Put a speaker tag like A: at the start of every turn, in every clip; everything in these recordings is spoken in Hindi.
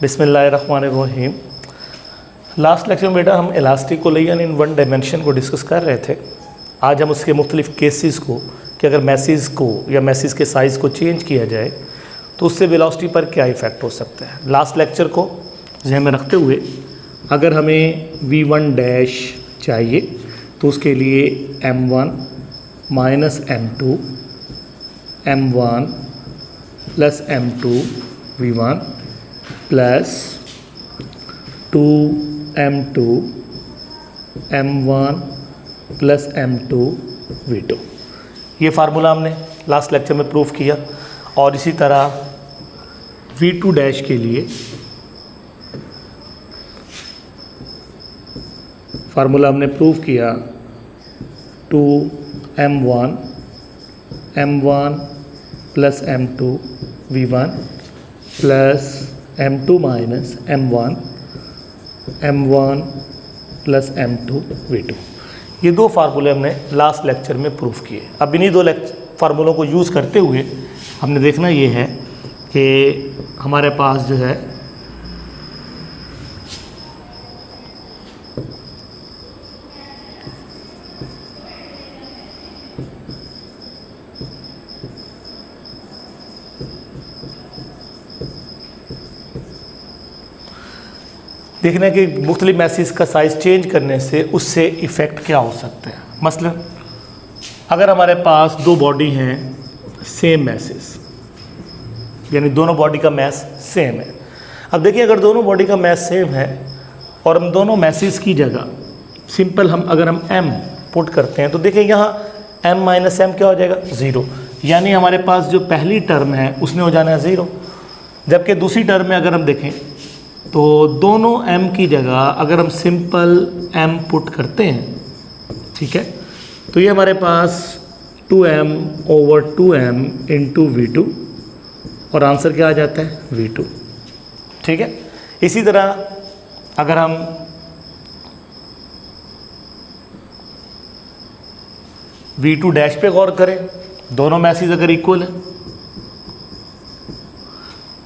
A: बिस्मिल्लाहिर्रहमानिर्रहीम। लास्ट लेक्चर में बेटा हम elastic collision in one dimension को डिस्कस कर रहे थे। आज हम उसके मुख्तलिफ केसेस को कि अगर मैसेज को या मैसेज के साइज़ को चेंज किया जाए तो उससे वेलोसिटी पर क्या इफ़ेक्ट हो सकता है। लास्ट लेक्चर को ज़हन में रखते हुए अगर हमें v1 डैश चाहिए तो उसके लिए m1 minus m2 m1 plus m2 v1 plus 2m2 m1 plus m2 v2, ये फार्मूला हमने लास्ट लेक्चर में प्रूफ किया। और इसी तरह v2 डैश के लिए फार्मूला हमने प्रूफ किया 2m1 m1 plus m2 v1 plus m2 minus m1 plus m2 v2। ये दो फार्मूले हमने लास्ट लेक्चर में प्रूफ किए। अब इन्हीं दो फार्मूलों को यूज़ करते हुए हमने देखना ये है कि हमारे पास जो है देखना कि मुख्तलिफ मैसेज का साइज़ चेंज करने से उससे इफ़ेक्ट क्या हो सकता है। मसलन अगर हमारे पास दो बॉडी हैं सेम मैसेज, यानी दोनों बॉडी का मैस सेम है। अब देखिए अगर दोनों बॉडी का मैस सेम है और हम दोनों मैसेज की जगह सिंपल अगर हम m पुट करते हैं तो देखिए यहाँ m माइनस m क्या हो जाएगा 0, यानी हमारे पास जो पहली टर्म है उसने हो जाना है 0। जबकि दूसरी टर्म में अगर हम देखें तो दोनों m की जगह अगर हम सिंपल m पुट करते हैं, ठीक है, तो ये हमारे पास 2m over 2m into v2 और आंसर क्या आ जाता है v2, ठीक है। इसी तरह अगर हम v2 डैश पे गौर करें, दोनों मैसेज अगर इक्वल है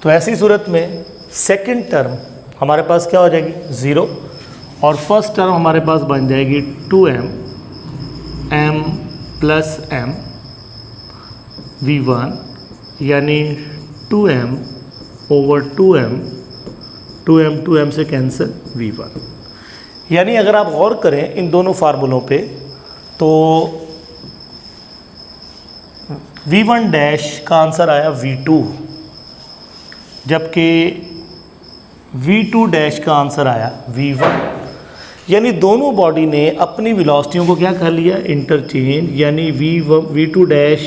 A: तो ऐसी सूरत में सेकंड टर्म हमारे पास क्या हो जाएगी 0 और फर्स्ट टर्म हमारे पास बन जाएगी 2m m plus m v1, यानी 2m ओवर 2m से कैंसिल v1। यानी अगर आप गौर करें इन दोनों फार्मूलों पे तो v1 डैश का आंसर आया v2, जबकि v2 डैश का आंसर आया v1। यानी दोनों बॉडी ने अपनी वेलोसिटियों को क्या कर लिया इंटरचेंज, यानी v2 डैश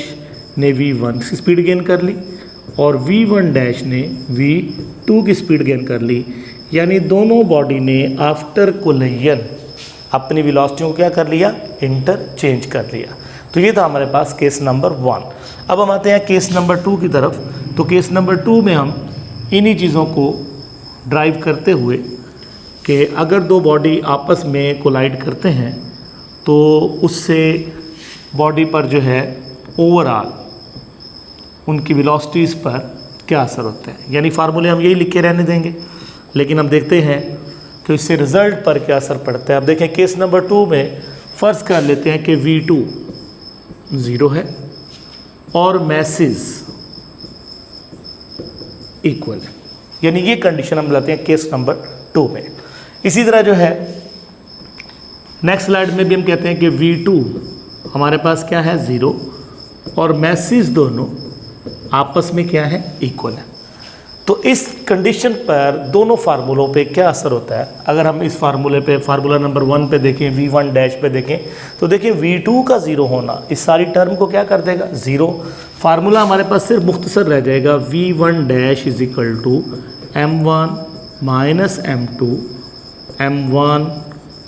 A: ने v1 की स्पीड गेन कर ली और v1 डैश ने v2 की स्पीड गेन कर ली। यानी दोनों बॉडी ने आफ्टर कोलिजन अपनी वेलोसिटियों को क्या कर लिया इंटरचेंज कर लिया। तो ये था हमारे पास केस नंबर 1। अब हम आते हैं केस नंबर 2 की तरफ। तो केस नंबर 2 में हम इन्हीं चीज़ों को ड्राइव करते हुए कि अगर दो बॉडी आपस में कोलाइड करते हैं तो उससे बॉडी पर जो है ओवरऑल उनकी वेलोसिटीज़ पर क्या असर होता है। यानी फार्मूले हम यही लिख के रहने देंगे, लेकिन हम देखते हैं कि इससे रिज़ल्ट पर क्या असर पड़ता है। अब देखें केस नंबर 2 में फ़र्ज़ कर लेते हैं कि v2 0 है और मैसेज इक्वल है, यानी ये कंडीशन हम लाते हैं केस नंबर 2 में। इसी तरह जो है नेक्स्ट स्लाइड में भी हम कहते हैं कि v2 हमारे पास क्या है 0 और मैसेज दोनों आपस में क्या है इक्वल है। तो इस कंडीशन पर दोनों फार्मूलों पे क्या असर होता है। अगर हम इस फार्मूले पे फार्मूला नंबर 1 पे देखें, v1 डैश पे देखें तो देखिए v2 का 0 होना इस सारी टर्म को क्या कर देगा 0। फार्मूला हमारे पास सिर्फ मुख्तसर रह जाएगा v1 dash is equal to m1 minus m2 m1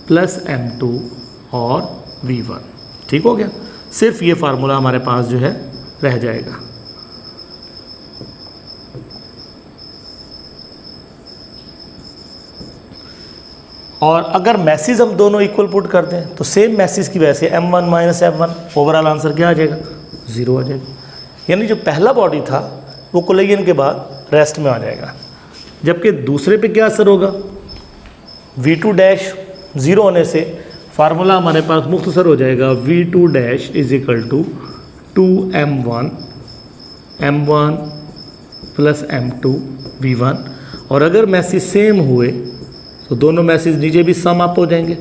A: plus m2 और v1, ठीक हो गया। सिर्फ ये फार्मूला हमारे पास जो है रह जाएगा। और अगर मैसेज हम दोनों इक्वल पुट कर दें तो सेम मैसेज की वजह से m1 minus m1 overall answer क्या आ जाएगा 0 आ जाएगा। यानी जो पहला बॉडी था वो कोलिजन के बाद रेस्ट में आ जाएगा। जबकि दूसरे पे क्या असर होगा, V2 डैश ज़ीरो होने से फार्मूला हमारे पास मुख्तसर हो जाएगा V2 dash is equal to 2m1 plus m2 V1। और अगर मैसेज सेम हुए तो दोनों मैसेज नीचे भी सम अप हो जाएंगे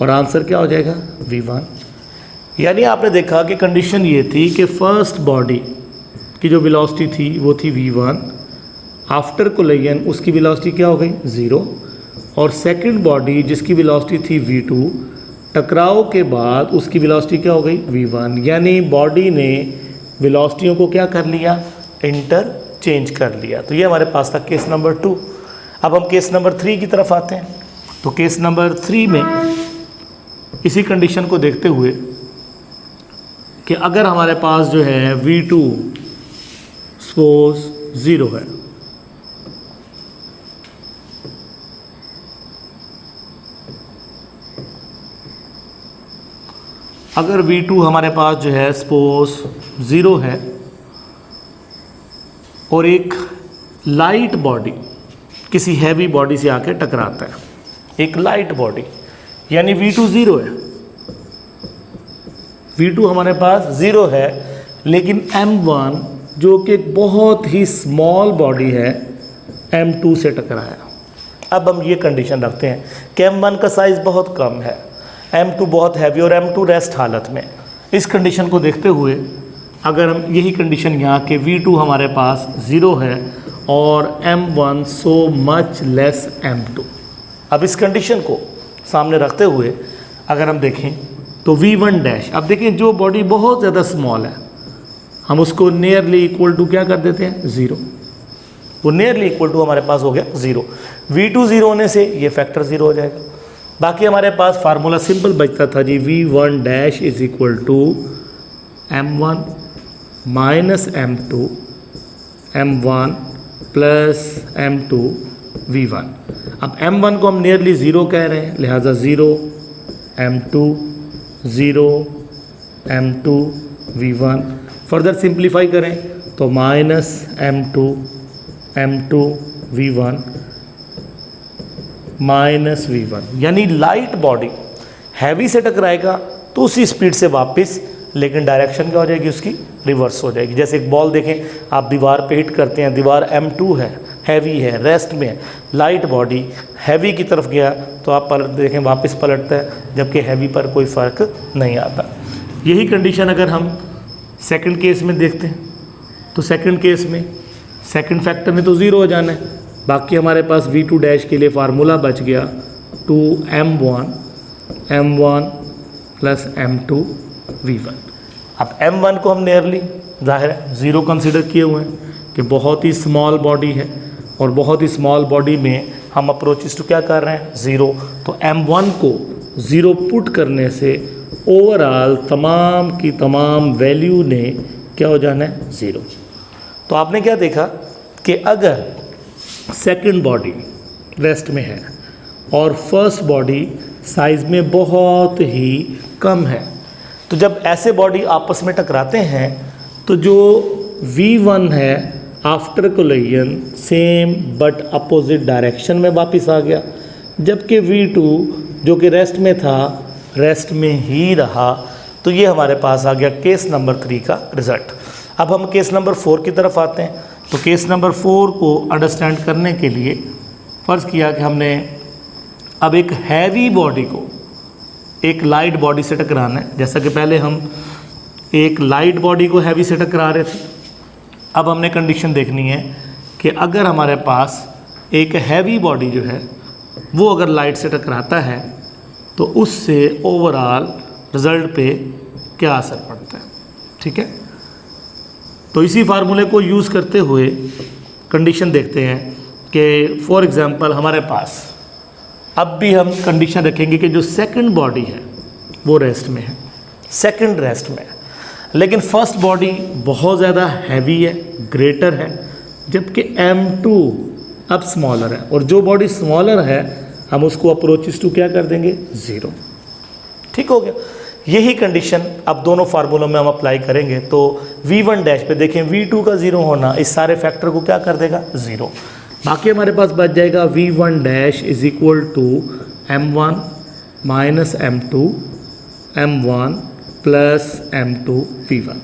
A: और आंसर क्या हो जाएगा V1। यानी आपने देखा कि कंडीशन ये थी कि फर्स्ट बॉडी की जो वेलोसिटी थी वो थी V1, आफ्टर कोलिजन उसकी वेलोसिटी क्या हो गई 0, और सेकंड बॉडी जिसकी वेलोसिटी थी V2, टकराव के बाद उसकी वेलोसिटी क्या हो गई V1। यानी बॉडी ने वेलोसिटियों को क्या कर लिया, इंटरचेंज कर लिया। तो ये हमारे पास था केस नंबर 2। अब हम केस नंबर 3 की तरफ आते हैं। तो केस नंबर 3 में इसी कंडीशन को देखते हुए कि अगर हमारे पास जो है V2 सपोज 0 है, अगर V2 हमारे पास जो है सपोज 0 है और एक लाइट बॉडी किसी हैवी बॉडी से आके टकराता है, एक लाइट बॉडी, यानी V2 0 है, V2 हमारे पास 0 है, लेकिन M1 जो कि एक बहुत ही स्मॉल बॉडी है M2 से टकराया। अब हम ये कंडीशन रखते हैं कि M1 का साइज़ बहुत कम है, M2 बहुत हैवी और M2 रेस्ट हालत में। इस कंडीशन को देखते हुए अगर हम यही कंडीशन यहाँ के V2 हमारे पास 0 है और M1 so much less M2, अब इस कंडीशन को सामने रखते हुए अगर हम देखें तो V1 डैश, अब देखें जो बॉडी बहुत ज़्यादा स्मॉल है हम उसको नियरली इक्वल टू क्या कर देते हैं 0, वो नियरली इक्वल टू हमारे पास हो गया 0। V2 0 होने से ये फैक्टर 0 हो जाएगा। बाकी हमारे पास फार्मूला सिंपल बचता था जी, V1 dash is equal to M1 minus M2 M1 plus M2 V1। अब M1 को हम नियरली 0 कह रहे हैं, लिहाजा 0 M2 0 M2 V1। Further simplify करें तो minus M2 V1 minus V1, यानी लाइट बॉडी हैवी से टकराएगा तो उसी स्पीड से वापस, लेकिन डायरेक्शन क्या हो जाएगी उसकी, रिवर्स हो जाएगी। जैसे एक बॉल देखें आप दीवार पे हिट करते हैं, दीवार M2 है, हैवी है, रेस्ट में है, लाइट बॉडी हैवी की तरफ गया तो आप पलट देखें वापस पलटता है, जबकि हैवी पर कोई फ़र्क नहीं आता। यही कंडीशन अगर हम सेकंड केस में देखते हैं तो सेकंड केस में सेकंड फैक्टर में तो 0 हो जाना है, बाकी हमारे पास V2 डैश के लिए फार्मूला बच गया 2M1 प्लस M2 V1। अब M1 को हम नियरली जाहिर है 0 कंसिडर किए हुए हैं कि बहुत ही स्मॉल बॉडी है और बहुत ही स्मॉल बॉडी में हम अप्रोचेस टू क्या कर रहे हैं 0, तो M1 को 0 पुट करने से ओवरऑल तमाम की तमाम वैल्यू ने क्या हो जाना है 0। तो आपने क्या देखा कि अगर सेकंड बॉडी रेस्ट में है और फर्स्ट बॉडी साइज़ में बहुत ही कम है, तो जब ऐसे बॉडी आपस में टकराते हैं तो जो V1 है after collision same but opposite direction में वापस आ गया, जबकि V2 जो कि रेस्ट में था रेस्ट में ही रहा। तो ये हमारे पास आ गया केस नंबर 3 का रिज़ल्ट। अब हम केस नंबर 4 की तरफ आते हैं। तो केस नंबर 4 को अंडरस्टैंड करने के लिए फ़र्ज़ किया कि हमने अब एक हैवी बॉडी को एक लाइट बॉडी से टकराना है। जैसा कि पहले हम एक लाइट बॉडी को हैवी से टकरा रहे थे, अब हमने कंडीशन देखनी है कि अगर हमारे पास एक हैवी बॉडी जो है वो अगर लाइट से टकराता है तो उससे ओवरऑल रिज़ल्ट पे क्या असर पड़ता है। ठीक है, तो इसी फार्मूले को यूज़ करते हुए कंडीशन देखते हैं कि फॉर एग्ज़ाम्पल हमारे पास अब भी हम कंडीशन रखेंगे कि जो सेकंड बॉडी है वो रेस्ट में है, सेकंड रेस्ट में है, लेकिन फर्स्ट बॉडी बहुत ज़्यादा हैवी है, ग्रेटर है, जबकि M2 अब स्मॉलर है, और जो बॉडी स्मॉलर है हम उसको अप्रोचेस टू क्या कर देंगे 0। ठीक हो गया। यही कंडीशन अब दोनों फार्मूलों में हम अप्लाई करेंगे। तो V1 डैश पे देखें V2 का 0 होना इस सारे फैक्टर को क्या कर देगा 0। बाकी हमारे पास बच जाएगा v1 dash is equal to m1 minus m2 m1 plus m2 v1।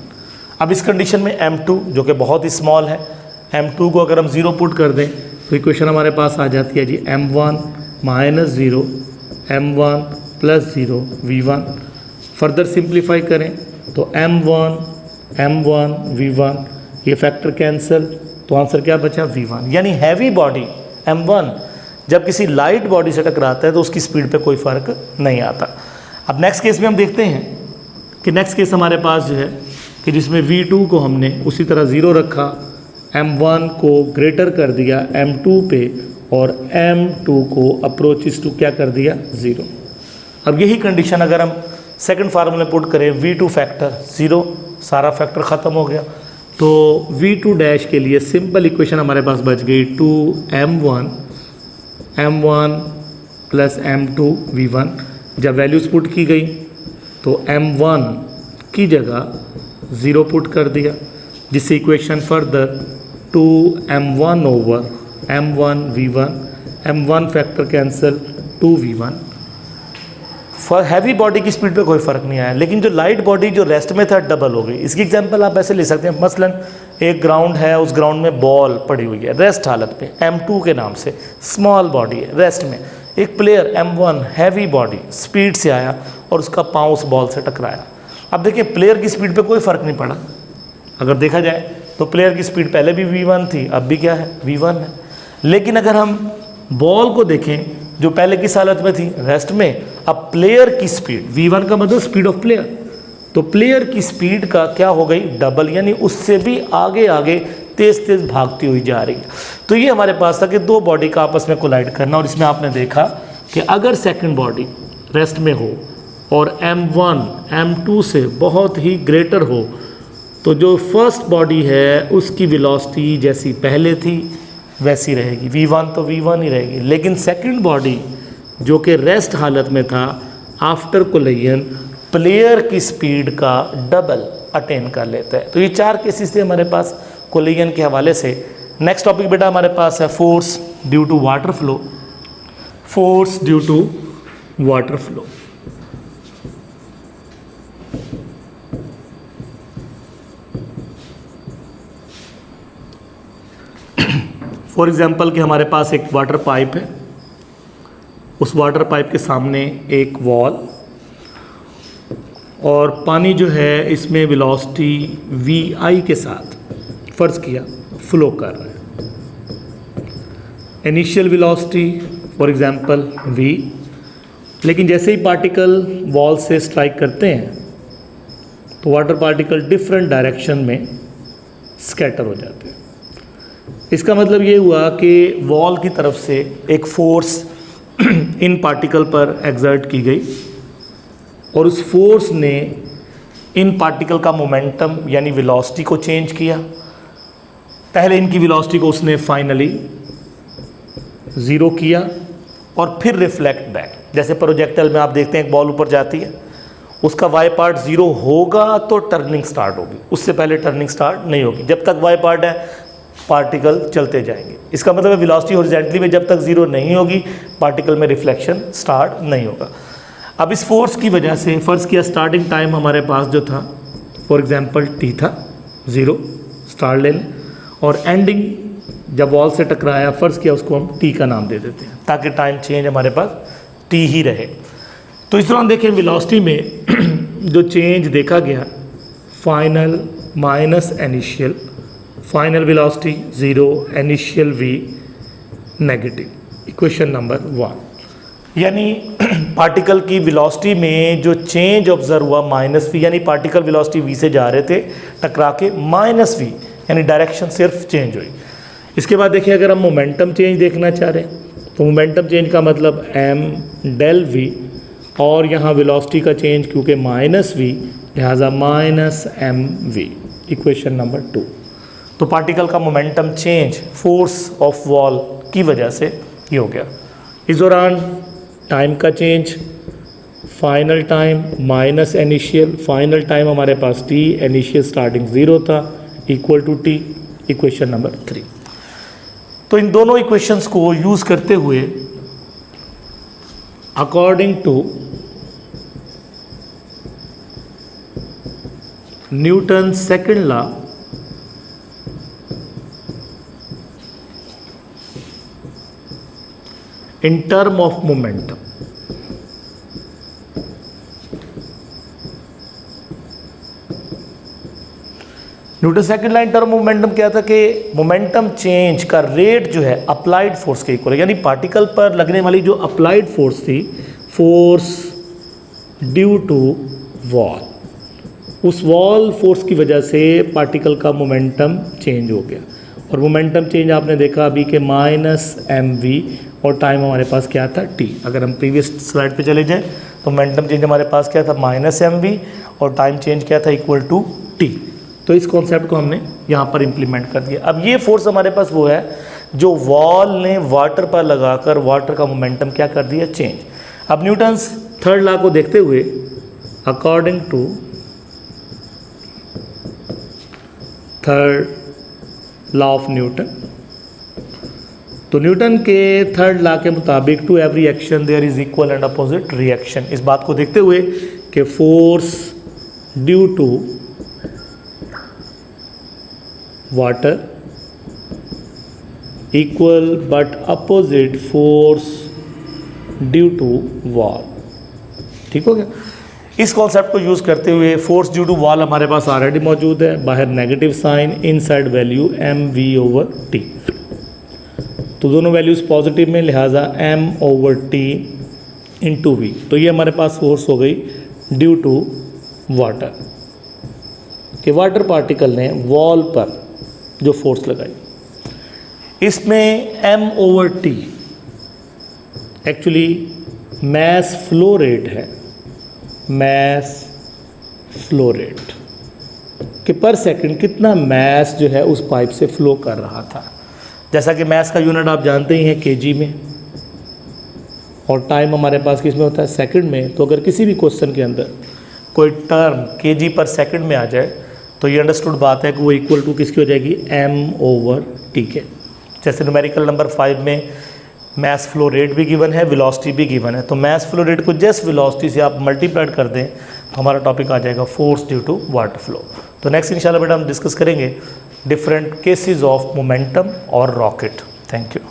A: अब इस कंडीशन में m2 जो कि बहुत ही स्मॉल है, m2 को अगर हम 0 पुट कर दें तो इक्वेशन हमारे पास आ जाती है जी m1 minus 0 m1 plus 0 v1। Further simplify करें तो m1 v1, ये फैक्टर कैंसिल, तो आंसर क्या बचा v1। यानी हैवी बॉडी m1 जब किसी लाइट बॉडी से टकराता है तो उसकी स्पीड पे कोई फ़र्क नहीं आता। अब नेक्स्ट केस में हम देखते हैं कि नेक्स्ट केस हमारे पास जो है कि जिसमें v2 को हमने उसी तरह 0 रखा, m1 को ग्रेटर कर दिया m2 पे और m2 को अप्रोचेस टू क्या कर दिया 0। अब यही कंडीशन अगर हम सेकंड फार्मूले में पुट करें v2 फैक्टर 0, सारा फैक्टर ख़त्म हो गया, तो v2 डैश के लिए सिंपल इक्वेशन हमारे पास बच गई 2m1 प्लस m2 v1। जब वैल्यूज़ पुट की गई तो m1 की जगह 0 पुट कर दिया, जिससे equation further 2m1 over m1 v1, m1 factor cancel 2v1। For heavy body की स्पीड पे कोई फ़र्क नहीं आया, लेकिन जो लाइट बॉडी जो रेस्ट में था डबल हो गई। इसकी एग्जांपल आप ऐसे ले सकते हैं, मसलन एक ग्राउंड है, उस ग्राउंड में बॉल पड़ी हुई है रेस्ट हालत में m2 के नाम से, स्मॉल बॉडी है रेस्ट में, एक player m1 heavy body speed से आया और उसका पाँव उस बॉल से टकराया। अब देखिए प्लेयर की स्पीड पे कोई फ़र्क नहीं पड़ा, अगर देखा जाए तो प्लेयर की स्पीड पहले भी v1 थी, अब भी क्या है v1 है। लेकिन अगर हम बॉल को देखें जो पहले किस हालत में थी रेस्ट में, अब प्लेयर की स्पीड v1 का मतलब स्पीड ऑफ प्लेयर, तो प्लेयर की स्पीड का क्या हो गई डबल, यानी उससे भी आगे आगे तेज़ तेज़ भागती हुई जा रही है। तो ये हमारे पास था कि दो बॉडी का आपस में कोलाइड करना, और इसमें आपने देखा कि अगर सेकंड बॉडी रेस्ट में हो और m1 m2 से बहुत ही ग्रेटर हो तो जो फर्स्ट बॉडी है उसकी वेलोसिटी जैसी पहले थी वैसी रहेगी, v1 तो v1 ही रहेगी। लेकिन सेकंड बॉडी जो कि रेस्ट हालत में था, आफ्टर कोलिजन प्लेयर की स्पीड का डबल अटेन कर लेता है। तो ये चार केसेस थे हमारे पास कोलिजन के हवाले से। नेक्स्ट टॉपिक बेटा हमारे पास है force due to water flow. Force due to water flow. For example कि हमारे पास एक वाटर पाइप है, उस वाटर पाइप के सामने एक वॉल, और पानी जो है इसमें वेलोसिटी vi के साथ फ़र्ज़ किया फ्लो कर रहा है। Initial velocity for example v, लेकिन जैसे ही पार्टिकल वॉल से स्ट्राइक करते हैं तो वाटर पार्टिकल डिफरेंट डायरेक्शन में स्कैटर हो जाते हैं। इसका मतलब ये हुआ कि वॉल की तरफ से एक फोर्स इन पार्टिकल पर एक्सर्ट की गई और उस फोर्स ने इन पार्टिकल का मोमेंटम यानी वेलोसिटी को चेंज किया। पहले इनकी वेलोसिटी को उसने फाइनली 0 किया और फिर रिफ्लेक्ट बैक। जैसे प्रोजेक्टाइल में आप देखते हैं एक बॉल ऊपर जाती है, उसका वाई पार्ट 0 होगा तो टर्निंग स्टार्ट होगी, उससे पहले टर्निंग स्टार्ट नहीं होगी। जब तक वाई पार्ट है पार्टिकल चलते जाएंगे। इसका मतलब है वेलोसिटी हॉरिजॉन्टली में जब तक 0 नहीं होगी पार्टिकल में रिफ्लेक्शन स्टार्ट नहीं होगा। अब इस फोर्स की वजह से फ़र्ज़ किया स्टार्टिंग टाइम हमारे पास जो था फॉर एग्जांपल t था, 0 स्टार्ट ले लें, और एंडिंग जब वॉल से टकराया फ़र्ज़ किया उसको हम t का नाम दे देते हैं ताकि टाइम चेंज हमारे पास t ही रहे। तो इस दौरान देखें वेलोसिटी में जो चेंज देखा गया, final minus initial, final velocity 0, initial v negative, equation number 1। यानी पार्टिकल की वेलोसिटी में जो चेंज ऑब्जर्व हुआ माइनस v, यानी पार्टिकल वेलोसिटी v से जा रहे थे टकरा के माइनस v, यानी डायरेक्शन सिर्फ चेंज हुई। इसके बाद देखिए अगर हम मोमेंटम चेंज देखना चाह रहे हैं तो मोमेंटम चेंज का मतलब m डेल v, और यहाँ वेलोसिटी का चेंज क्योंकि माइनस v लिहाजा माइनस mv, इक्वेशन नंबर 2। तो पार्टिकल का momentum change force of wall की वजह से ये हो गया। इस दौरान टाइम का change, final time minus initial, final time हमारे पास t, इनिशियल स्टार्टिंग 0 था, equal to t, equation number 3। तो इन दोनों इक्वेशंस को यूज करते हुए according to Newton second law, in term of momentum, Newton second law in term of momentum क्या था कि मोमेंटम चेंज का रेट जो है अप्लाइड फोर्स के इक्वल है, यानी पार्टिकल पर लगने वाली जो अप्लाइड फोर्स थी, फोर्स ड्यू टू वॉल, उस वॉल फोर्स की वजह से पार्टिकल का मोमेंटम चेंज हो गया। और मोमेंटम चेंज आपने देखा अभी के -mv, और टाइम हमारे पास क्या था t। अगर हम प्रीवियस स्लाइड पे चले जाएं तो मोमेंटम चेंज हमारे पास क्या था -mv, और टाइम चेंज क्या था इक्वल टू t। तो इस कॉन्सेप्ट को हमने यहाँ पर इम्प्लीमेंट कर दिया। अब ये फोर्स हमारे पास वो है जो वॉल ने वाटर पर लगाकर वाटर का मोमेंटम क्या कर दिया, चेंज। अब न्यूटन्स थर्ड लॉ को देखते हुए according to third law of Newton, तो न्यूटन के थर्ड लॉ के मुताबिक to every action there is equal and opposite reaction. इस बात को देखते हुए कि force due to water equal but opposite force due to wall. ठीक हो गया। इस कॉन्सेप्ट को यूज़ करते हुए फोर्स ड्यू टू वॉल हमारे पास ऑलरेडी मौजूद है, बाहर negative sign, inside value mv/t, तो दोनों वैल्यूज़ पॉजिटिव में, लिहाजा m/t इंटू वी। तो ये हमारे पास फोर्स हो गई ड्यू टू वाटर, कि वाटर पार्टिकल ने वॉल पर जो फोर्स लगाई। इसमें m/t actually mass flow rate है, मैस फ्लो रेट कि पर सेकंड कितना मैस जो है उस पाइप से फ्लो कर रहा था। जैसा कि मैस का यूनिट आप जानते ही हैं केजी में, और टाइम हमारे पास किस में होता है, सेकंड में। तो अगर किसी भी क्वेश्चन के अंदर कोई टर्म केजी पर सेकंड में आ जाए तो ये अंडरस्टूड बात है कि वो इक्वल टू किसकी हो जाएगी, m/t के। जैसे न्यूमेरिकल नंबर 5 में मैस फ्लो रेट भी गिवन है, वेलोसिटी भी गिवन है, तो मैस फ्लो रेट को जस्ट वेलोसिटी से आप मल्टीप्लाइड कर दें तो हमारा टॉपिक आ जाएगा force due to water flow. तो नेक्स्ट इंशाल्लाह बेटा हम डिस्कस करेंगे डिफरेंट केसेस ऑफ मोमेंटम और रॉकेट। Thank you.